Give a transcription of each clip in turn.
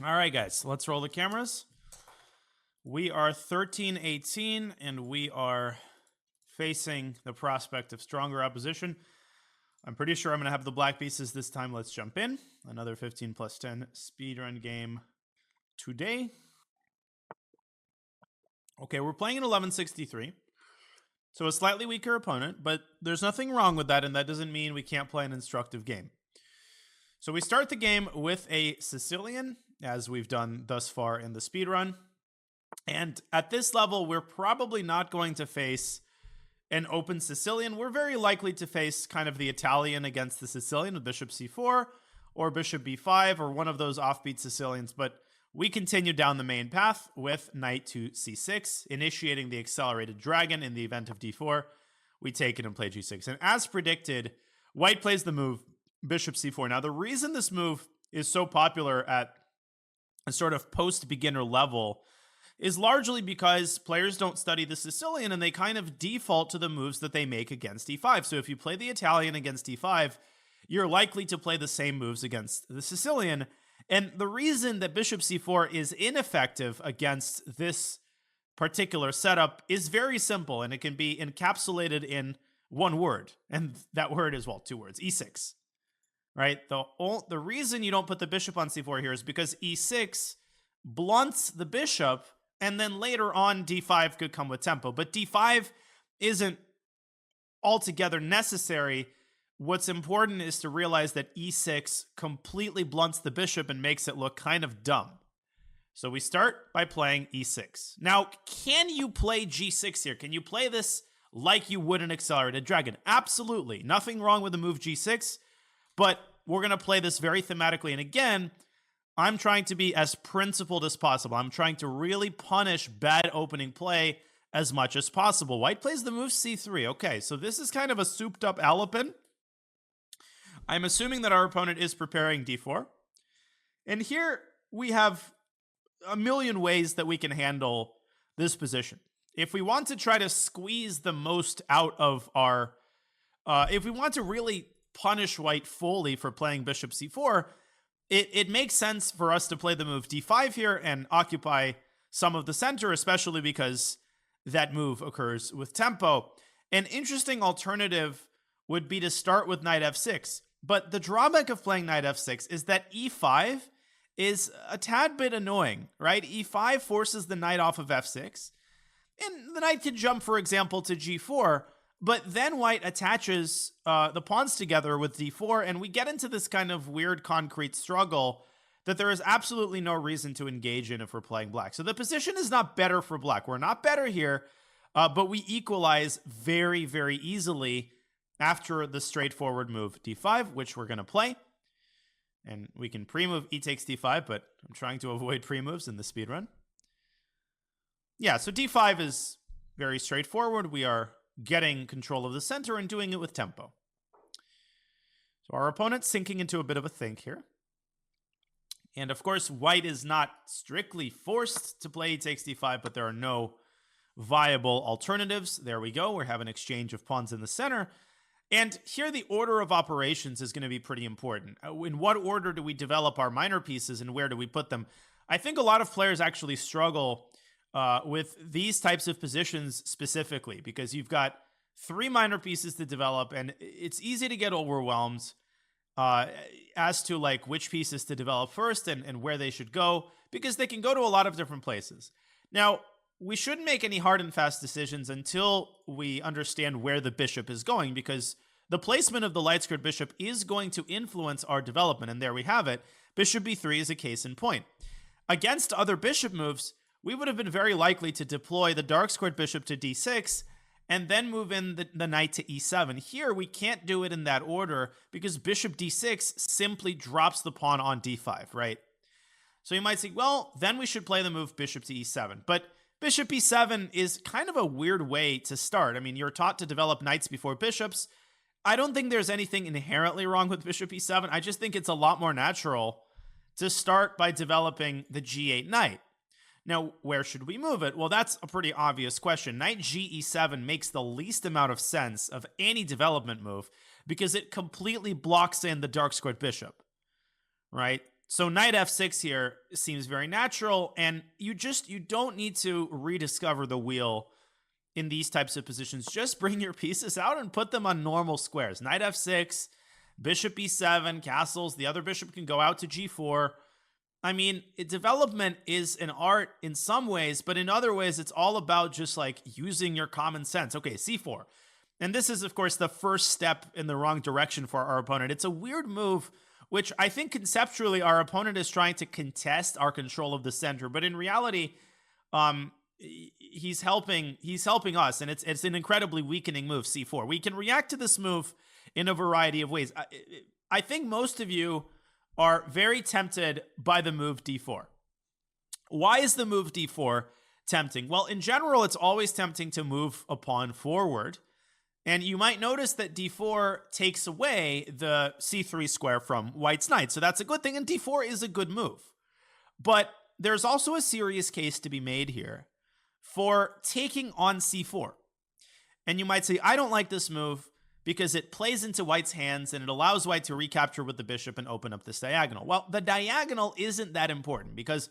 All right, guys, let's roll the cameras. We are 13-18, and we are facing the prospect of stronger opposition. I'm pretty sure I'm going to have the black pieces this time. Let's jump in. Another 15 plus 10 speedrun game today. Okay, we're playing an 1163. So a slightly weaker opponent, but there's nothing wrong with that, and that doesn't mean we can't play an instructive game. So we start the game with a Sicilian, as we've done thus far in the speedrun. And at this level, we're probably not going to face an open Sicilian. We're very likely to face kind of the Italian against the Sicilian with bishop c4 or bishop b5 or one of those offbeat Sicilians. But we continue down the main path with knight to c6, initiating the accelerated dragon in the event of d4. We take it and play g6. And as predicted, white plays the move bishop c4. Now, the reason this move is so popular at a sort of post-beginner level is largely because players don't study the Sicilian and they kind of default to the moves that they make against e5. So if you play the Italian against e5, you're likely to play the same moves against the Sicilian. And the reason that bishop c4 is ineffective against this particular setup is very simple, and it can be encapsulated in one word. And that word is, well, two words, e6. Right? The reason you don't put the bishop on c4 here is because e6 blunts the bishop, and then later on d5 could come with tempo. But d5 isn't altogether necessary. What's important is to realize that e6 completely blunts the bishop and makes it look kind of dumb. So we start by playing e6. Now, can you play g6 here? Can you play this like you would an accelerated dragon? Absolutely. Nothing wrong with the move g6, but we're going to play this very thematically. And again, I'm trying to be as principled as possible. I'm trying to really punish bad opening play as much as possible. White plays the move c3. Okay, so this is kind of a souped-up Alapin. I'm assuming that our opponent is preparing d4. And here we have a million ways that we can handle this position. If we want to try to squeeze the most out of our... if we want to really punish white fully for playing bishop c4, it makes sense for us to play the move d5 here and occupy some of the center, especially because that move occurs with tempo. An interesting alternative would be to start with knight f6. But the drawback of playing knight f6 is that e5 is a tad bit annoying, right? e5 forces the knight off of f6, and the knight can jump, for example, to g4, but then white attaches the pawns together with d4, and we get into this kind of weird concrete struggle that there is absolutely no reason to engage in if we're playing black. So the position is not better for black. We're not better here, but we equalize very, very easily after the straightforward move d5, which we're going to play. And we can pre-move e takes d5, but I'm trying to avoid pre-moves in the speedrun. Yeah, so d5 is very straightforward. We are getting control of the center and doing it with tempo. So our opponent's sinking into a bit of a think here. And of course, white is not strictly forced to play e takes d5, but there are no viable alternatives. There we go. We have an exchange of pawns in the center. And here the order of operations is going to be pretty important. In what order do we develop our minor pieces and where do we put them? I think a lot of players actually struggle with these types of positions specifically because you've got three minor pieces to develop and it's easy to get overwhelmed as to like which pieces to develop first and where they should go because they can go to a lot of different places. Now, we shouldn't make any hard and fast decisions until we understand where the bishop is going because the placement of the light squared bishop is going to influence our development. And there we have it. Bishop b3 is a case in point. Against other bishop moves, we would have been very likely to deploy the dark squared bishop to d6 and then move in the knight to e7. Here, we can't do it in that order because bishop d6 simply drops the pawn on d5, right? So you might say, well, then we should play the move bishop to e7. But bishop e7 is kind of a weird way to start. I mean, you're taught to develop knights before bishops. I don't think there's anything inherently wrong with bishop e7. I just think it's a lot more natural to start by developing the g8 knight. Now, where should we move it? Well, that's a pretty obvious question. Knight g7 makes the least amount of sense of any development move because it completely blocks in the dark squared bishop, right? So knight f6 here seems very natural, and you don't need to rediscover the wheel in these types of positions. Just bring your pieces out and put them on normal squares. Knight f6, bishop e7, castles. The other bishop can go out to g4. I mean, development is an art in some ways, but in other ways, it's all about just like using your common sense. Okay, c4. And this is, of course, the first step in the wrong direction for our opponent. It's a weird move, which I think conceptually our opponent is trying to contest our control of the center. But in reality, he's helping us, and it's an incredibly weakening move, c4. We can react to this move in a variety of ways. I think most of you are very tempted by the move d4. Why is the move d4 tempting? Well, in general, it's always tempting to move a pawn forward. And you might notice that d4 takes away the c3 square from white's knight. So that's a good thing, and d4 is a good move. But there's also a serious case to be made here for taking on c4. And you might say, I don't like this move because it plays into white's hands and it allows white to recapture with the bishop and open up this diagonal. Well, the diagonal isn't that important because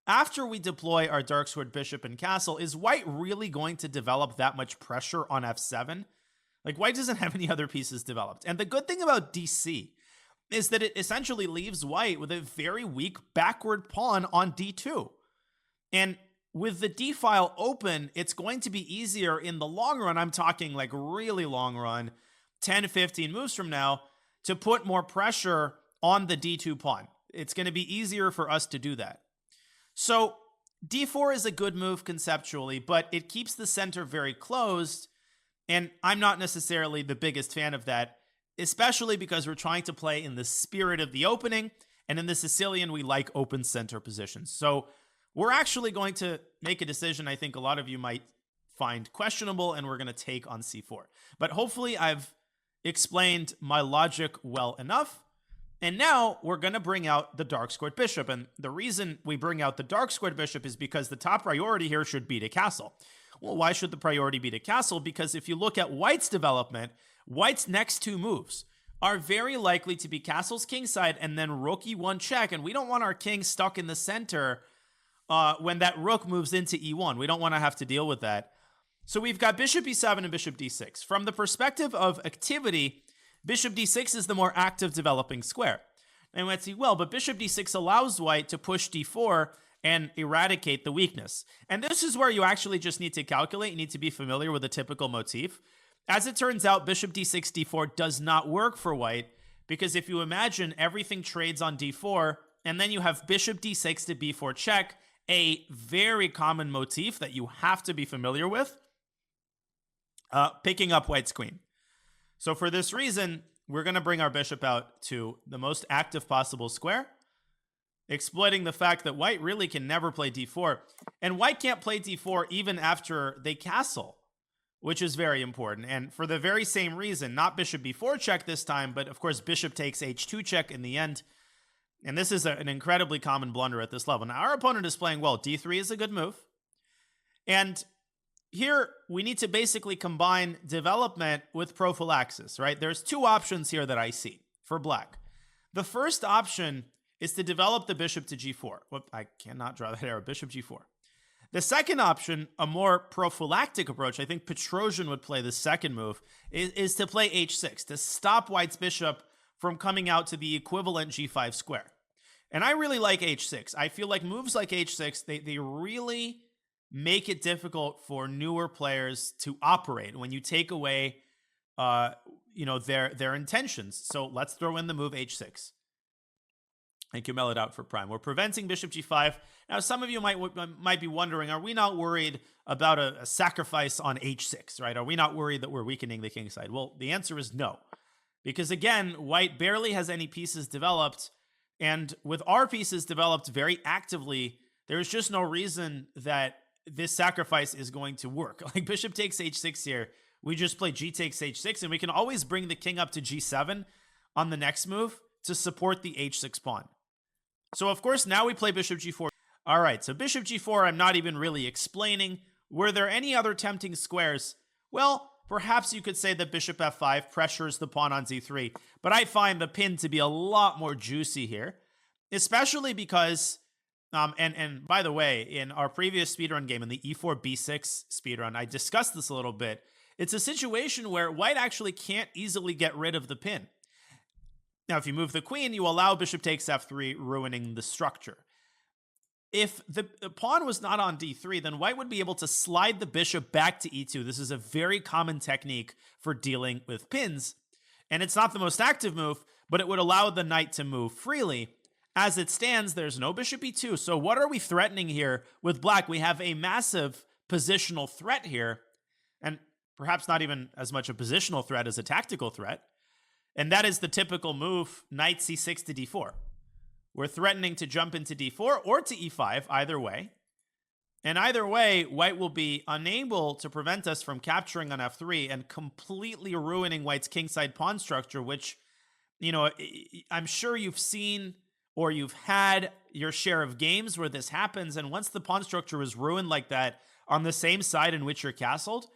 after we deploy our dark squared bishop and castle, is white really going to develop that much pressure on f7? Like, white doesn't have any other pieces developed. And the good thing about dc is that it essentially leaves white with a very weak backward pawn on d2. And with the d file open, it's going to be easier in the long run. I'm talking like really long run, 10, 15 moves from now, to put more pressure on the d2 pawn. It's going to be easier for us to do that. So d4 is a good move conceptually, but it keeps the center very closed, and I'm not necessarily the biggest fan of that, especially because we're trying to play in the spirit of the opening, and in the Sicilian, we like open center positions. So we're actually going to make a decision I think a lot of you might find questionable, and we're going to take on c4. But hopefully I've explained my logic well enough. And now we're going to bring out the dark squared bishop. And the reason we bring out the dark squared bishop is because the top priority here should be to castle. Well, why should the priority be to castle? Because if you look at white's development, white's next two moves are very likely to be castle's kingside and then rook e1 check. And we don't want our king stuck in the center when that rook moves into e1. We don't want to have to deal with that. So we've got bishop e7 and bishop d6. From the perspective of activity, bishop d6 is the more active developing square. And let's see, well, but bishop d6 allows white to push d4 and eradicate the weakness. And this is where you actually just need to calculate. You need to be familiar with the typical motif. As it turns out, bishop d6, d4 does not work for white, because if you imagine everything trades on d4, and then you have bishop d6 to b4 check, a very common motif that you have to be familiar with, picking up white's queen. So for this reason, we're going to bring our bishop out to the most active possible square, exploiting the fact that white really can never play d4. And white can't play d4 even after they castle, which is very important. And for the very same reason, not bishop b4 check this time, but of course bishop takes h2 check in the end. And this is an incredibly common blunder at this level. Now our opponent is playing, well, d3 is a good move. And here, we need to basically combine development with prophylaxis, right? There's two options here that I see for black. The first option is to develop the bishop to g4. Whoop, I cannot draw that arrow. Bishop g4. The second option, a more prophylactic approach, I think Petrosian would play the second move, is to play h6, to stop white's bishop from coming out to the equivalent g5 square. And I really like h6. I feel like moves like h6, they really make it difficult for newer players to operate when you take away, their intentions. So let's throw in the move h6. Thank you, Mellowed Out for Prime. We're preventing bishop g5. Now, some of you might be wondering, are we not worried about a sacrifice on h6, right? Are we not worried that we're weakening the king side? Well, the answer is no. Because again, white barely has any pieces developed. And with our pieces developed very actively, there's just no reason that this sacrifice is going to work. Like bishop takes h6 here, we just play g takes h6, and we can always bring the king up to g7 on the next move to support the h6 pawn. So of course, now we play bishop g4. All right, so bishop g4, I'm not even really explaining. Were there any other tempting squares? Well, perhaps you could say that bishop f5 pressures the pawn on z3, but I find the pin to be a lot more juicy here. especially because, and by the way, in our previous speedrun game, in the e4 b6 speedrun, I discussed this a little bit. It's a situation where white actually can't easily get rid of the pin. Now, if you move the queen, you allow bishop takes f3, ruining the structure. If the pawn was not on d3, then white would be able to slide the bishop back to e2. This is a very common technique for dealing with pins. And it's not the most active move, but it would allow the knight to move freely. As it stands, there's no bishop e2. So what are we threatening here with black? We have a massive positional threat here, and perhaps not even as much a positional threat as a tactical threat. And that is the typical move, knight c6 to d4. We're threatening to jump into d4 or to e5, either way. And either way, white will be unable to prevent us from capturing on f3 and completely ruining white's kingside pawn structure, which, you know, I'm sure you've seen or you've had your share of games where this happens. And once the pawn structure is ruined like that on the same side in which you're castled,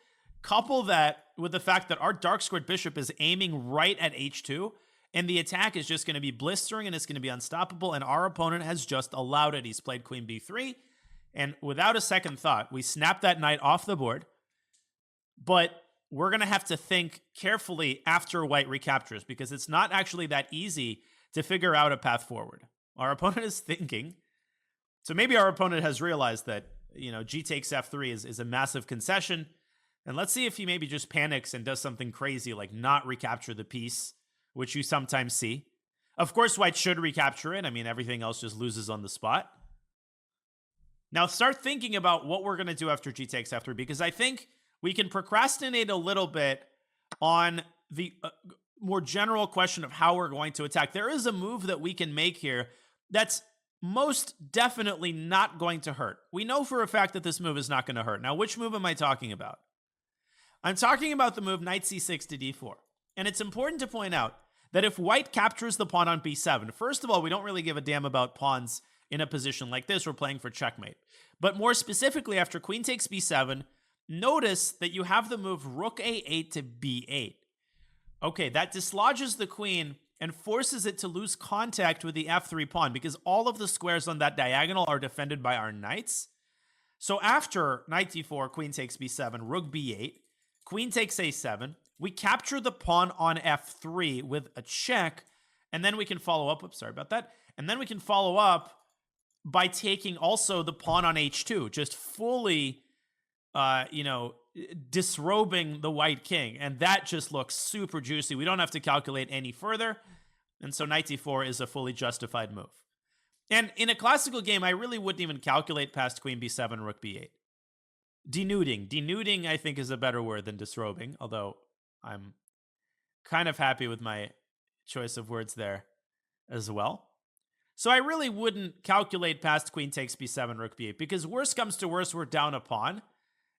couple that with the fact that our dark squared bishop is aiming right at h2, and the attack is just going to be blistering and it's going to be unstoppable, and our opponent has just allowed it. He's played queen b3, and without a second thought, we snap that knight off the board. But we're going to have to think carefully after white recaptures, because it's not actually that easy to figure out a path forward. Our opponent is thinking. So maybe our opponent has realized that, you know, g takes f3 is a massive concession. And let's see if he maybe just panics and does something crazy like not recapture the piece, which you sometimes see. Of course, white should recapture it. I mean, everything else just loses on the spot. Now start thinking about what we're going to do after g takes f3, because I think we can procrastinate a little bit on the more general question of how we're going to attack. There is a move that we can make here that's most definitely not going to hurt. We know for a fact that this move is not going to hurt. Now, which move am I talking about? I'm talking about the move knight c6 to d4. And it's important to point out that if white captures the pawn on b7, first of all, we don't really give a damn about pawns in a position like this. We're playing for checkmate. But more specifically, after queen takes b7, notice that you have the move rook a8 to b8. Okay, that dislodges the queen and forces it to lose contact with the f3 pawn, because all of the squares on that diagonal are defended by our knights. So after knight d4, queen takes b7, rook b8, queen takes a7, we capture the pawn on f3 with a check, and then we can follow up. Oops, sorry about that. And then we can follow up by taking also the pawn on h2, just fully, disrobing the white king. And that just looks super juicy. We don't have to calculate any further. And so knight d4 is a fully justified move. And in a classical game, I really wouldn't even calculate past queen b7, rook b8. Denuding. Denuding, I think, is a better word than disrobing, although I'm kind of happy with my choice of words there as well. So I really wouldn't calculate past queen takes b7, rook b8, because worst comes to worst, we're down a pawn.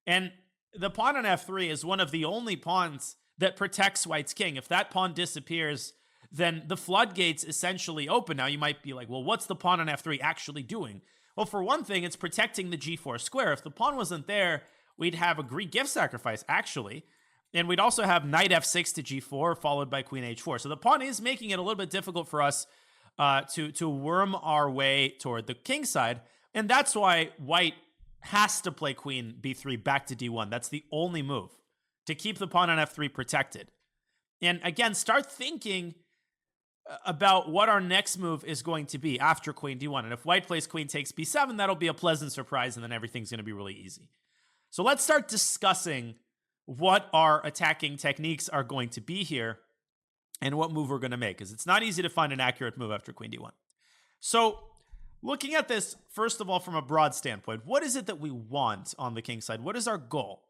And the pawn on f3 is one of the only pawns that protects white's king. If that pawn disappears, then the floodgates essentially open. Now you might be like, well, what's the pawn on f3 actually doing? Well, for one thing, it's protecting the g4 square. If the pawn wasn't there, we'd have a Greek gift sacrifice, actually. And we'd also have knight f6 to g4, followed by queen h4. So the pawn is making it a little bit difficult for us to worm our way toward the king side. And that's why white has to play queen b3 back to d1. That's the only move to keep the pawn on f3 protected. And again, start thinking about what our next move is going to be after queen d1. And if white plays queen takes b7, that'll be a pleasant surprise, and then everything's going to be really easy. So let's start discussing what our attacking techniques are going to be here and what move we're going to make, because it's not easy to find an accurate move after queen d1. So looking at this, first of all, from a broad standpoint, what is it that we want on the king side? What is our goal?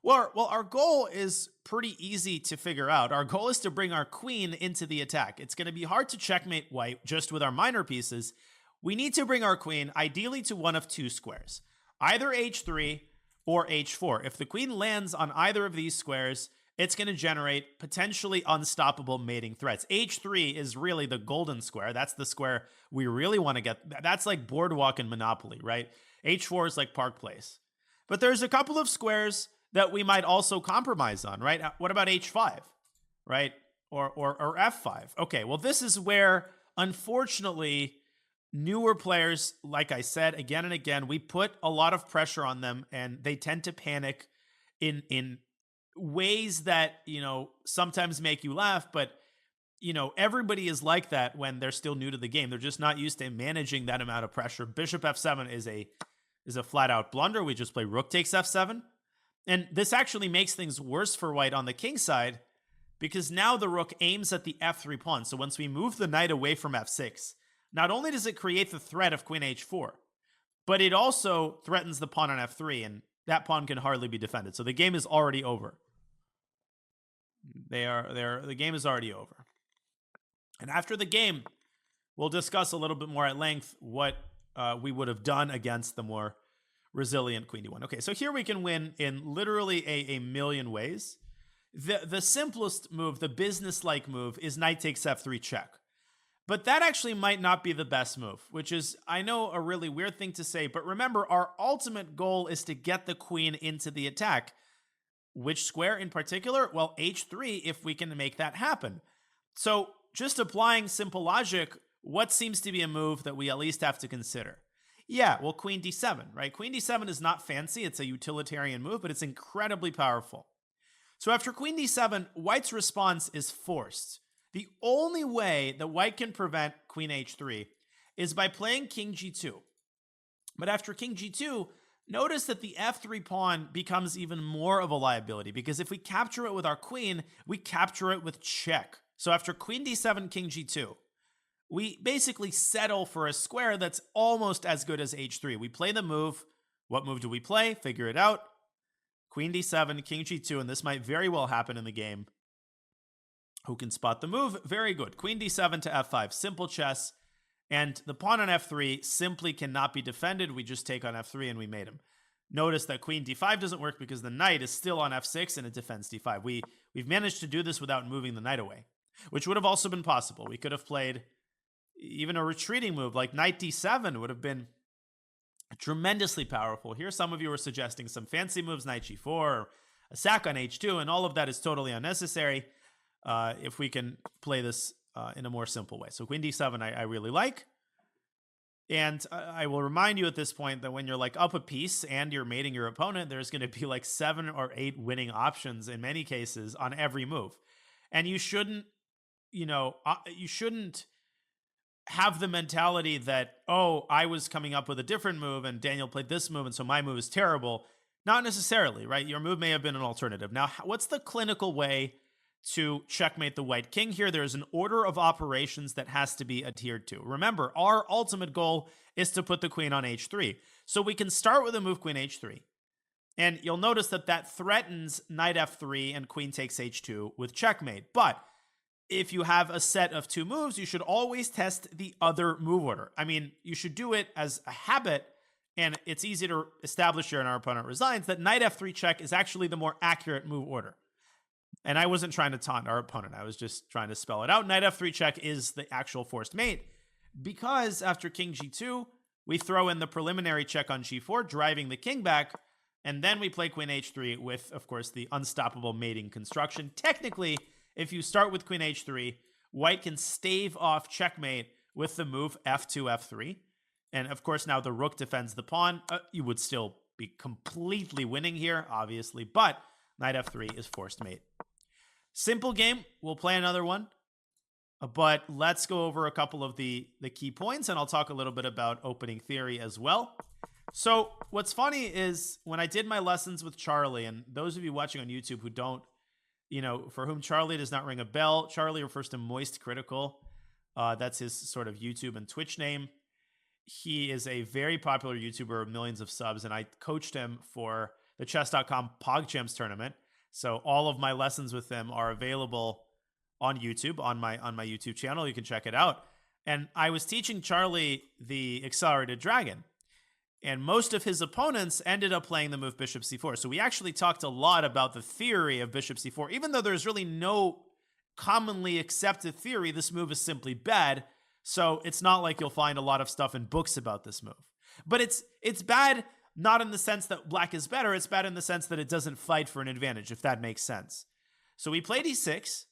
Well, our goal is pretty easy to figure out. Our goal is to bring our queen into the attack. It's going to be hard to checkmate white just with our minor pieces. We need to bring our queen ideally to one of two squares, either h3 or h4. If the queen lands on either of these squares, it's going to generate potentially unstoppable mating threats. h3 is really the golden square. That's the square we really want to get. That's like Boardwalk and Monopoly, right? h4 is like Park Place. But there's a couple of squares that we might also compromise on, right? What about h5, right? Or f5? Okay, well, this is where, unfortunately, newer players, like I said, again and again, we put a lot of pressure on them and they tend to panic in ways that, sometimes make you laugh, but everybody is like that when they're still new to the game. They're just not used to managing that amount of pressure. Bishop f7 is a flat out blunder. We just play rook takes f7. And this actually makes things worse for white on the king side because now the rook aims at the f3 pawn. So once we move the knight away from f6, not only does it create the threat of queen h4, but it also threatens the pawn on f3, and that pawn can hardly be defended. So the game is already over. The game is already over. And after the game, we'll discuss a little bit more at length what we would have done against the more resilient queen d1. Okay, so here we can win in literally a million ways. The simplest move, the business-like move, is knight takes f3 check. But that actually might not be the best move, which is, I know, a really weird thing to say, but remember, our ultimate goal is to get the queen into the attack. Which square in particular? Well, h3, if we can make that happen. So just applying simple logic, what seems to be a move that we at least have to consider? Yeah, well, queen d7, right? Queen d7 is not fancy. It's a utilitarian move, but it's incredibly powerful. So after queen d7, white's response is forced. The only way that white can prevent queen h3 is by playing king g2. But after king g2, notice that the f3 pawn becomes even more of a liability, because if we capture it with our queen, we capture it with check. So after queen d7, king g2, we basically settle for a square that's almost as good as h3. We play the move. What move do we play? Figure it out. Queen d7, king g2, and this might very well happen in the game. Who can spot the move? Very good. Queen d7 to f5, simple chess. And the pawn on f3 simply cannot be defended. We just take on f3 and we made him. Notice that queen d5 doesn't work because the knight is still on f6 and it defends d5. We've managed to do this without moving the knight away, which would have also been possible. We could have played even a retreating move like knight d7 would have been tremendously powerful. Here some of you are suggesting some fancy moves, knight g4, or a sack on h2, and all of that is totally unnecessary if we can play this in a more simple way. So queen d7 I really like. And I will remind you at this point that when you're like up a piece and you're mating your opponent, there's going to be like 7 or 8 winning options in many cases on every move. And you shouldn't, you shouldn't have the mentality that, oh, I was coming up with a different move and Daniel played this move and so my move is terrible. Not necessarily, right? Your move may have been an alternative. Now, what's the clinical way to checkmate the white king here? There's an order of operations that has to be adhered to. Remember, our ultimate goal is to put the queen on h3. So we can start with a move queen h3. And you'll notice that threatens knight f3 and queen takes h2 with checkmate. But if you have a set of 2 moves, you should always test the other move order. I mean, you should do it as a habit, and it's easy to establish here, and our opponent resigns, that knight f3 check is actually the more accurate move order. And I wasn't trying to taunt our opponent. I was just trying to spell it out. Knight f3 check is the actual forced mate, because after king g2, we throw in the preliminary check on g4, driving the king back, and then we play queen h3 with, of course, the unstoppable mating construction. Technically, if you start with queen h3, white can stave off checkmate with the move f2, f3. And of course, now the rook defends the pawn. You would still be completely winning here, obviously, but knight f3 is forced mate. Simple game. We'll play another one. But let's go over a couple of the key points, and I'll talk a little bit about opening theory as well. So what's funny is when I did my lessons with Charlie, and those of you watching on YouTube who don't, for whom Charlie does not ring a bell, Charlie refers to Moist Critical. That's his sort of YouTube and Twitch name. He is a very popular YouTuber with millions of subs, and I coached him for the chess.com PogChamps tournament. So all of my lessons with him are available on YouTube, on my YouTube channel. You can check it out. And I was teaching Charlie the accelerated dragon. And most of his opponents ended up playing the move bishop c4. So we actually talked a lot about the theory of bishop c4. Even though there's really no commonly accepted theory, this move is simply bad. So it's not like you'll find a lot of stuff in books about this move. But it's bad not in the sense that black is better. It's bad in the sense that it doesn't fight for an advantage, if that makes sense. So we played e6.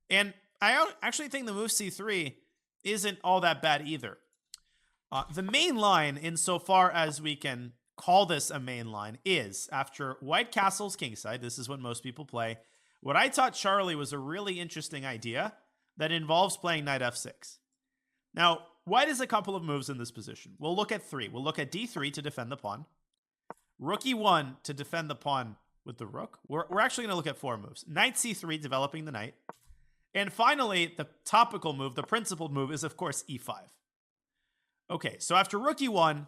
And I actually think the move c3 isn't all that bad either. The main line, insofar as we can call this a main line, is after white castles kingside, this is what most people play, what I taught Charlie was a really interesting idea that involves playing knight f6. Now, white has a couple of moves in this position. We'll look at three. We'll look at d3 to defend the pawn, rook e1 to defend the pawn with the rook. We're actually going to look at four moves. Knight c3, developing the knight. And finally, the topical move, the principled move, is, of course, e5. Okay, so after rook e1,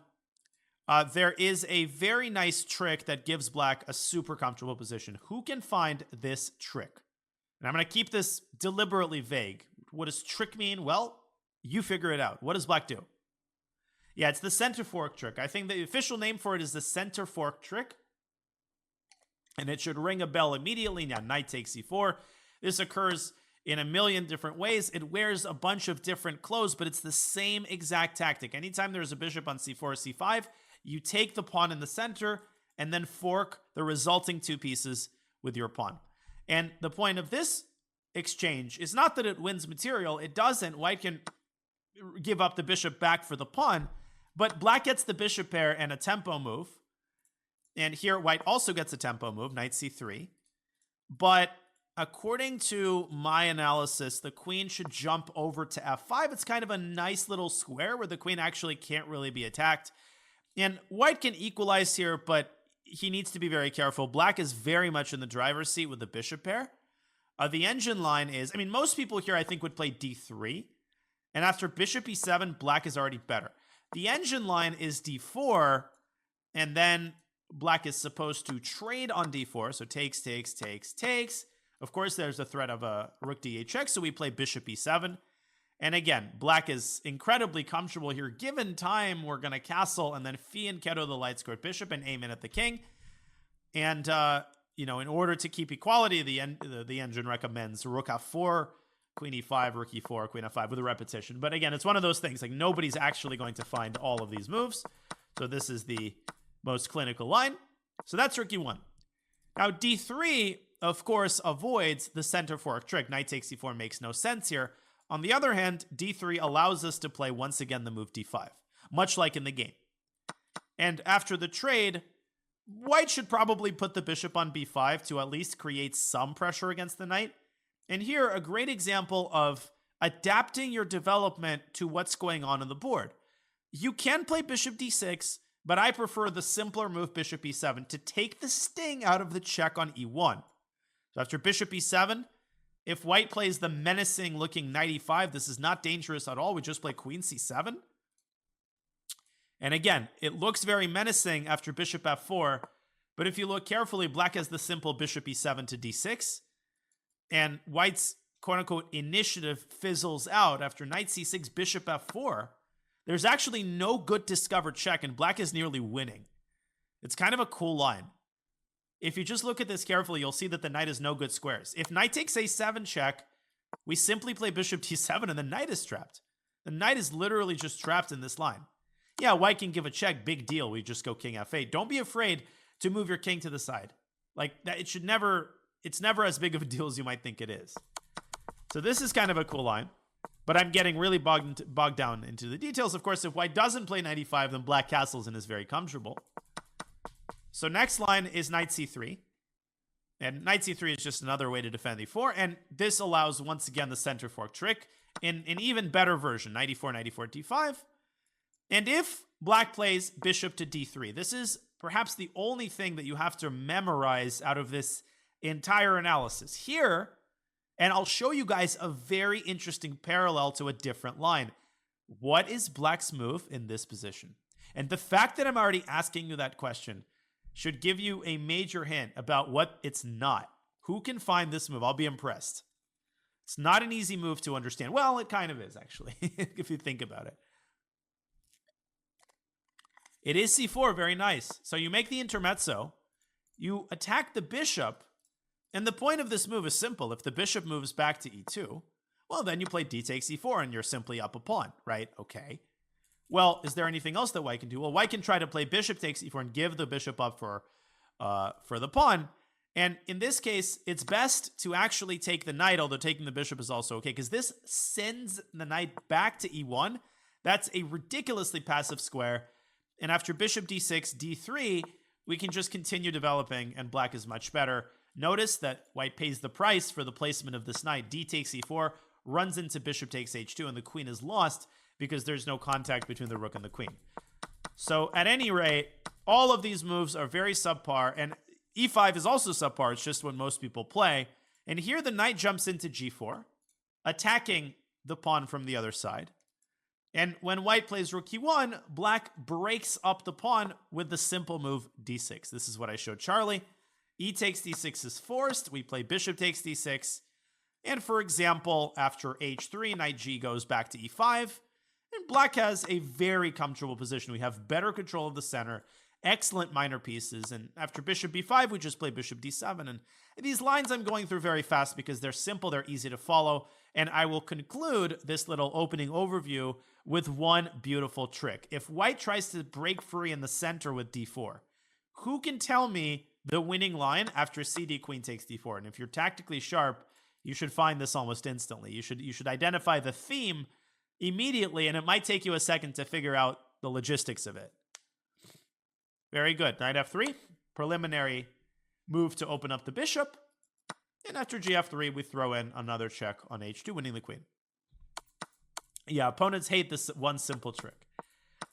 there is a very nice trick that gives black a super comfortable position. Who can find this trick? And I'm going to keep this deliberately vague. What does trick mean? Well, you figure it out. What does black do? Yeah, it's the center fork trick. I think the official name for it is the center fork trick. And it should ring a bell immediately. Now, knight takes c4. This occurs in a million different ways. It wears a bunch of different clothes, but it's the same exact tactic. Anytime there's a bishop on c4 or c5, you take the pawn in the center and then fork the resulting two pieces with your pawn. And the point of this exchange is not that it wins material. It doesn't. White can give up the bishop back for the pawn, but black gets the bishop pair and a tempo move. And here white also gets a tempo move, knight c3. But according to my analysis, the queen should jump over to f5. It's kind of a nice little square where the queen actually can't really be attacked. And white can equalize here, but he needs to be very careful. Black is very much in the driver's seat with the bishop pair. The engine line is, I mean, most people here I think would play d3. And after bishop e7, black is already better. The engine line is d4, and then black is supposed to trade on d4. So takes, takes, takes, takes. Of course, there's the threat of a rook d8 check, so we play bishop e7. And again, black is incredibly comfortable here. Given time, we're going to castle and then fianchetto the light squared bishop and aim in at the king. And, you know, in order to keep equality, the engine recommends rook f4, queen e5, rook e4, queen f5 with a repetition. But again, it's one of those things, like nobody's actually going to find all of these moves. So this is the most clinical line. So that's rook e1. Now, d3, of course, avoids the center fork trick. Knight takes c4 makes no sense here. On the other hand, d3 allows us to play once again the move d5, much like in the game. And after the trade, white should probably put the bishop on b5 to at least create some pressure against the knight. And here, a great example of adapting your development to what's going on the board. You can play bishop d6, but I prefer the simpler move bishop e7 to take the sting out of the check on e1. So after bishop e7, if white plays the menacing looking knight e5, this is not dangerous at all. We just play queen c7. And again, it looks very menacing after bishop f4, but if you look carefully, black has the simple bishop e7 to d6, and white's quote-unquote initiative fizzles out after knight c6, bishop f4. There's actually no good discovered check, and black is nearly winning. It's kind of a cool line. If you just look at this carefully, you'll see that the knight is no good squares. If knight takes a7 check, we simply play bishop d7 and the knight is trapped. The knight is literally just trapped in this line. Yeah, white can give a check, big deal. We just go king f8. Don't be afraid to move your king to the side. Like that, it's never as big of a deal as you might think it is. So this is kind of a cool line, but I'm getting really bogged down into the details. Of course, if white doesn't play knight e5, then black castles and is very comfortable. So next line is knight c3. And knight c3 is just another way to defend e4. And this allows, once again, the center fork trick in an even better version, knight e4, knight e4, d5. And if black plays bishop to d3, this is perhaps the only thing that you have to memorize out of this entire analysis. Here, and I'll show you guys a very interesting parallel to a different line. What is black's move in this position? And the fact that I'm already asking you that question should give you a major hint about what it's not. Who can find this move? I'll be impressed. It's not an easy move to understand. Well, it kind of is, actually, if you think about it. It is c4, very nice. So you make the intermezzo, you attack the bishop, and the point of this move is simple. If the bishop moves back to e2, well, then you play d takes e4, and you're simply up a pawn, right? Okay. Well, is there anything else that white can do? Well, white can try to play bishop takes e4 and give the bishop up for the pawn. And in this case, it's best to actually take the knight, although taking the bishop is also okay, because this sends the knight back to e1. That's a ridiculously passive square. And after bishop d6, d3, we can just continue developing, and black is much better. Notice that white pays the price for the placement of this knight. D takes e4, runs into bishop takes h2, and the queen is lost because there's no contact between the rook and the queen. So at any rate, all of these moves are very subpar, and e5 is also subpar. It's just what most people play. And here the knight jumps into g4, attacking the pawn from the other side. And when white plays rook e1, black breaks up the pawn with the simple move d6. This is what I showed Charlie. E takes d6 is forced. We play bishop takes d6. And for example, after h3, knight g goes back to e5. And black has a very comfortable position. We have better control of the center, excellent minor pieces. And after bishop b5, we just play bishop d7. And these lines I'm going through very fast because they're simple, they're easy to follow. And I will conclude this little opening overview with one beautiful trick. If white tries to break free in the center with d4, who can tell me the winning line after cd queen takes d4? And if you're tactically sharp, you should find this almost instantly. You should identify the theme immediately, and it might take you a second to figure out the logistics of it. Very good. Knight f3, preliminary move to open up the bishop. And after gf3, we throw in another check on h2, winning the queen. Yeah, opponents hate this one simple trick.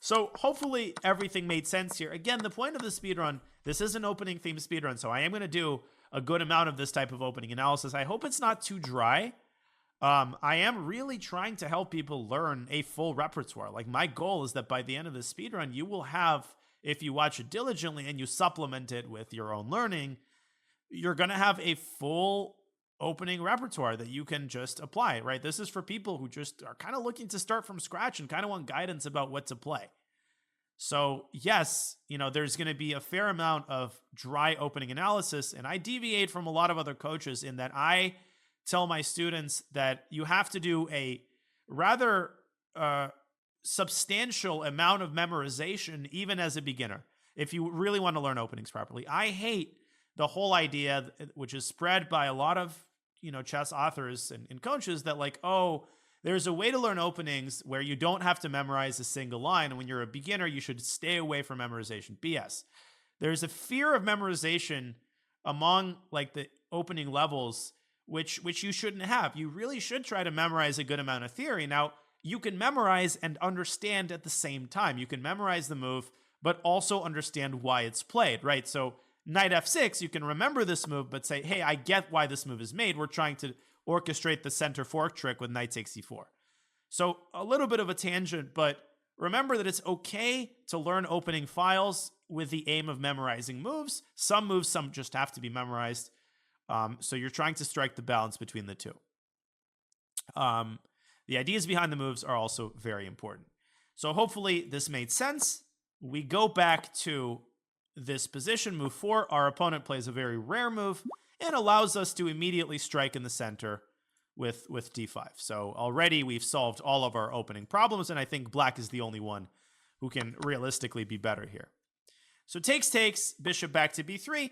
So hopefully everything made sense here. Again, the point of the speedrun, this is an opening theme speedrun, so I am going to do a good amount of this type of opening analysis. I hope it's not too dry. I am really trying to help people learn a full repertoire. Like, my goal is that by the end of this speedrun, you will have, if you watch it diligently and you supplement it with your own learning, you're going to have a full opening repertoire that you can just apply, right? This is for people who just are kind of looking to start from scratch and kind of want guidance about what to play. So yes, there's going to be a fair amount of dry opening analysis, and I deviate from a lot of other coaches in that I tell my students that you have to do a rather substantial amount of memorization even as a beginner if you really want to learn openings properly. I hate the whole idea, which is spread by a lot of chess authors and coaches, that like, oh, there's a way to learn openings where you don't have to memorize a single line, and when you're a beginner, you should stay away from memorization. BS. There's a fear of memorization among like the opening levels, which you shouldn't have. You really should try to memorize a good amount of theory. Now, you can memorize and understand at the same time. You can memorize the move, but also understand why it's played, right? So knight f6, you can remember this move, but say, hey, I get why this move is made. We're trying to orchestrate the center fork trick with knight takes e4. So a little bit of a tangent, but remember that it's okay to learn opening files with the aim of memorizing moves. Some just have to be memorized. So you're trying to strike the balance between the two. The ideas behind the moves are also very important. So hopefully this made sense. We go back to this position, move 4. Our opponent plays a very rare move and allows us to immediately strike in the center with d5. So already we've solved all of our opening problems, and I think black is the only one who can realistically be better here. So takes, bishop back to b3.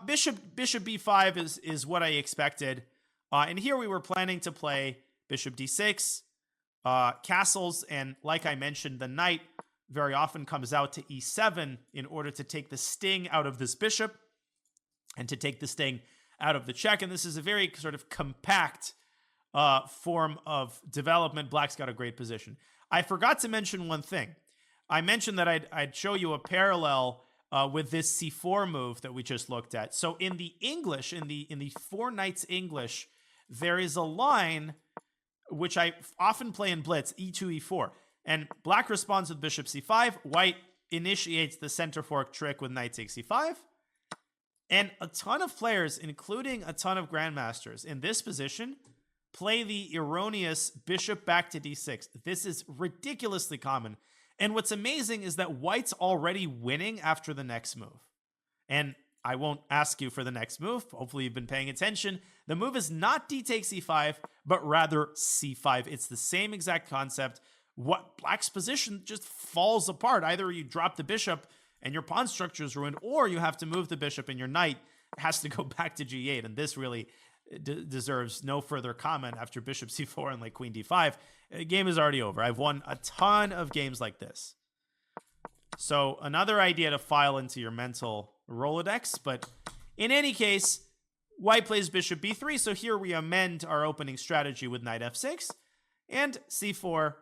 Bishop b5 is what I expected. And here we were planning to play bishop d6, castles, and like I mentioned, the knight very often comes out to e7 in order to take the sting out of this bishop and to take the sting out of the check. And this is a very sort of compact form of development. Black's got a great position. I forgot to mention one thing. I mentioned that I'd show you a parallel with this c4 move that we just looked at. So in the English, in the Four Knights English, there is a line which I often play in blitz, e2, e4. And black responds with bishop c5. White initiates the center fork trick with knight takes e5. And a ton of players, including a ton of grandmasters in this position, play the erroneous bishop back to d6. This is ridiculously common. And what's amazing is that white's already winning after the next move. And I won't ask you for the next move. Hopefully you've been paying attention. The move is not d takes e5, but rather c5. It's the same exact concept. What black's position just falls apart. Either you drop the bishop and your pawn structure is ruined, or you have to move the bishop and your knight has to go back to g8. And this really deserves no further comment after bishop c4 and like queen d5. The game is already over. I've won a ton of games like this. So another idea to file into your mental Rolodex, but in any case, white plays bishop b3, so here we amend our opening strategy with knight f6, and c4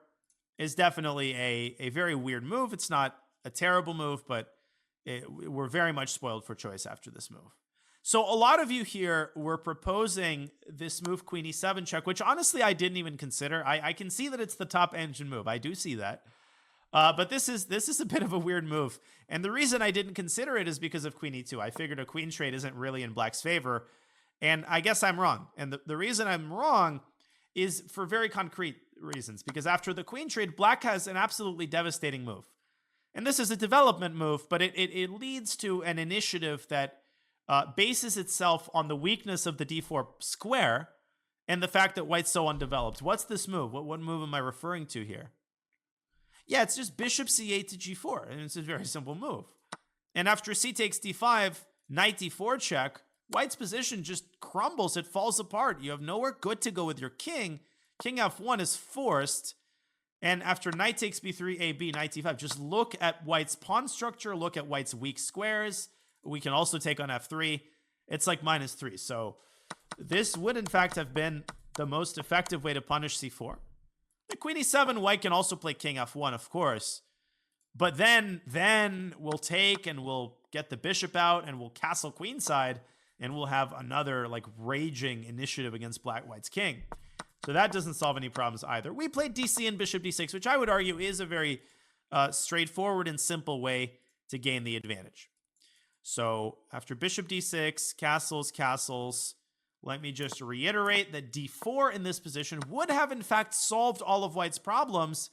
is definitely a very weird move. It's not a terrible move, but we're very much spoiled for choice after this move. So a lot of you here were proposing this move queen e7 check, which honestly I didn't even consider. I can see that it's the top engine move. I do see that. But this is a bit of a weird move. And the reason I didn't consider it is because of queen e2. I figured a queen trade isn't really in black's favor. And I guess I'm wrong. And the reason I'm wrong is for very concrete reasons. Because after the queen trade, black has an absolutely devastating move. And this is a development move, but it leads to an initiative that bases itself on the weakness of the d4 square and the fact that white's so undeveloped. What's this move? What move am I referring to here? Yeah, it's just bishop c8 to g4, and it's a very simple move. And after c takes d5, knight d4 check, white's position just crumbles. It falls apart. You have nowhere good to go with your king. King f1 is forced. And after knight takes b3, ab, knight d5, just look at white's pawn structure, look at white's weak squares. We can also take on f3. It's like -3. So this would, in fact, have been the most effective way to punish c4. The queen e7, white can also play king f1, of course. But then we'll take and we'll get the bishop out and we'll castle queenside and we'll have another like raging initiative against white's king. So that doesn't solve any problems either. We played dc and bishop d6, which I would argue is a very straightforward and simple way to gain the advantage. So after bishop d6, castles, let me just reiterate that d4 in this position would have in fact solved all of white's problems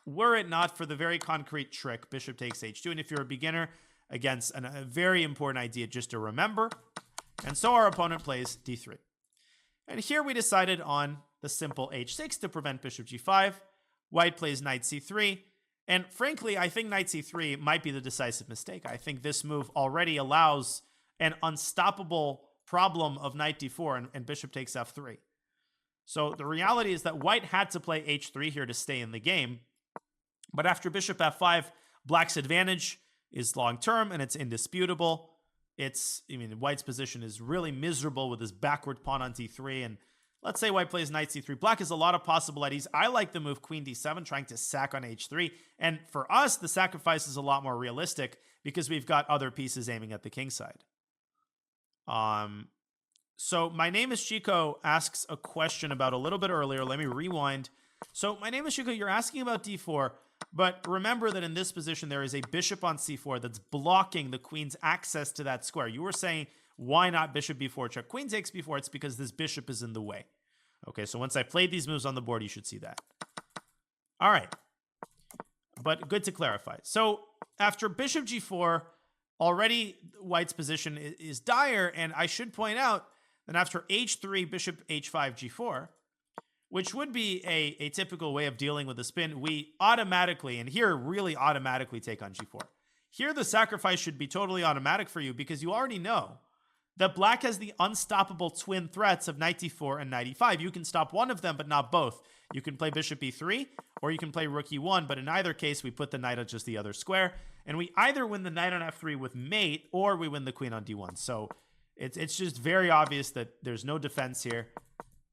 were it not for the very concrete trick, bishop takes h2. And if you're a beginner, again, a very important idea just to remember. And so our opponent plays d3. And here we decided on the simple h6 to prevent bishop g5. White plays knight c3. And frankly, I think knight c3 might be the decisive mistake. I think this move already allows an unstoppable problem of knight d4 and bishop takes f3. So the reality is that white had to play h3 here to stay in the game. But after bishop f5, black's advantage is long-term and it's indisputable. White's position is really miserable with his backward pawn on d3. And let's say white plays knight c3. Black has a lot of possibilities. I like the move queen d7, trying to sack on h3. And for us, the sacrifice is a lot more realistic because we've got other pieces aiming at the king side. So my name is Chico asks a question about a little bit earlier. Let me rewind. So my name is Chico. You're asking about d4, but remember that in this position, there is a bishop on c4 that's blocking the queen's access to that square. You were saying, why not bishop b4 check? Queen takes b4. It's because this bishop is in the way. Okay, so once I played these moves on the board, you should see that. All right, but good to clarify. So after bishop g4, already white's position is dire, and I should point out that after h3, bishop h5, g4, which would be a typical way of dealing with the spin, we automatically, and here really automatically take on g4. Here the sacrifice should be totally automatic for you because you already know that black has the unstoppable twin threats of knight d4 and knight e5. You can stop one of them, but not both. You can play bishop e3, or you can play rook e1, but in either case, we put the knight on just the other square, and we either win the knight on f3 with mate, or we win the queen on d1. So it's just very obvious that there's no defense here,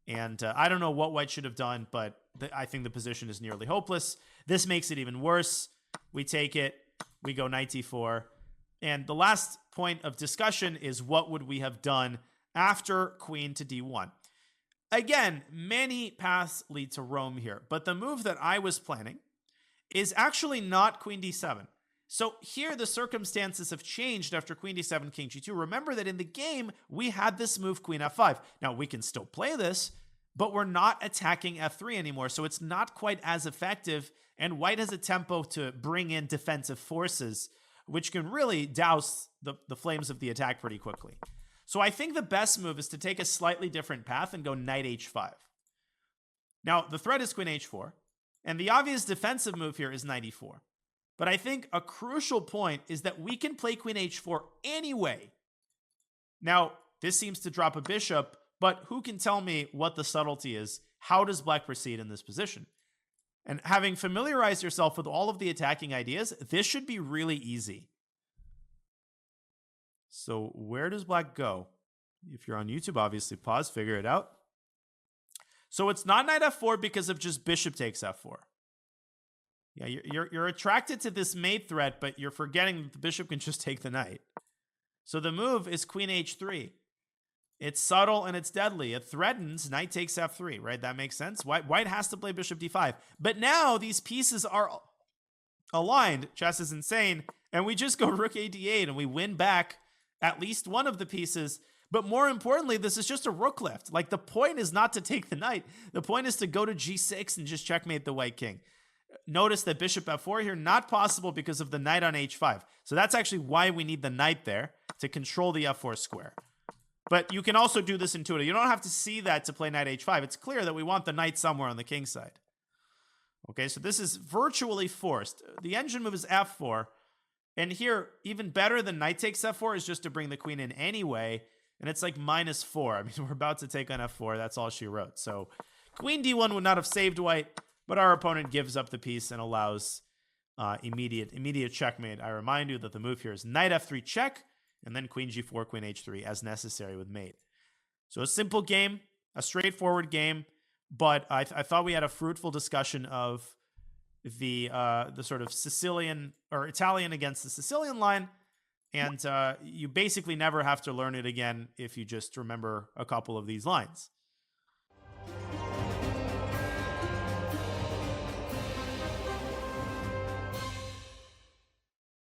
and I don't know what white should have done, but I think the position is nearly hopeless. This makes it even worse. We take it, we go knight d4, and the last point of discussion is what would we have done after queen to d1. Again, many paths lead to Rome here, but the move that I was planning is actually not queen d7. So here the circumstances have changed after queen d7, king g2. Remember that in the game, we had this move queen f5. Now, we can still play this, but we're not attacking f3 anymore, so it's not quite as effective, and white has a tempo to bring in defensive forces, which can really douse the flames of the attack pretty quickly. So I think the best move is to take a slightly different path and go knight h5. Now, the threat is queen h4, and the obvious defensive move here is knight e4. But I think a crucial point is that we can play queen h4 anyway. Now, this seems to drop a bishop, but who can tell me what the subtlety is? How does black proceed in this position? And having familiarized yourself with all of the attacking ideas, this should be really easy. So where does black go? If you're on YouTube, obviously pause, figure it out. So it's not knight f4 because of just bishop takes f4. Yeah, you're attracted to this mate threat, but you're forgetting that the bishop can just take the knight. So the move is queen h3. It's subtle and it's deadly. It threatens knight takes f3, right? That makes sense. White has to play bishop d5. But now these pieces are aligned. Chess is insane. And we just go rook a d8 and we win back at least one of the pieces. But more importantly, this is just a rook lift. Like, the point is not to take the knight. The point is to go to g6 and just checkmate the white king. Notice that bishop f4 here, not possible because of the knight on h5. So that's actually why we need the knight there, to control the f4 square. But you can also do this intuitively. You don't have to see that to play knight h5. It's clear that we want the knight somewhere on the king side. Okay, so this is virtually forced. The engine move is f4. And here, even better than knight takes f4 is just to bring the queen in anyway. And it's like -4. I mean, we're about to take on f4. That's all she wrote. So queen d1 would not have saved white, but our opponent gives up the piece and allows immediate checkmate. I remind you that the move here is knight f3 check, and then queen g4, queen h3 as necessary with mate. So a simple game, a straightforward game, but I thought we had a fruitful discussion of the sort of Sicilian or Italian against the Sicilian line. And you basically never have to learn it again if you just remember a couple of these lines.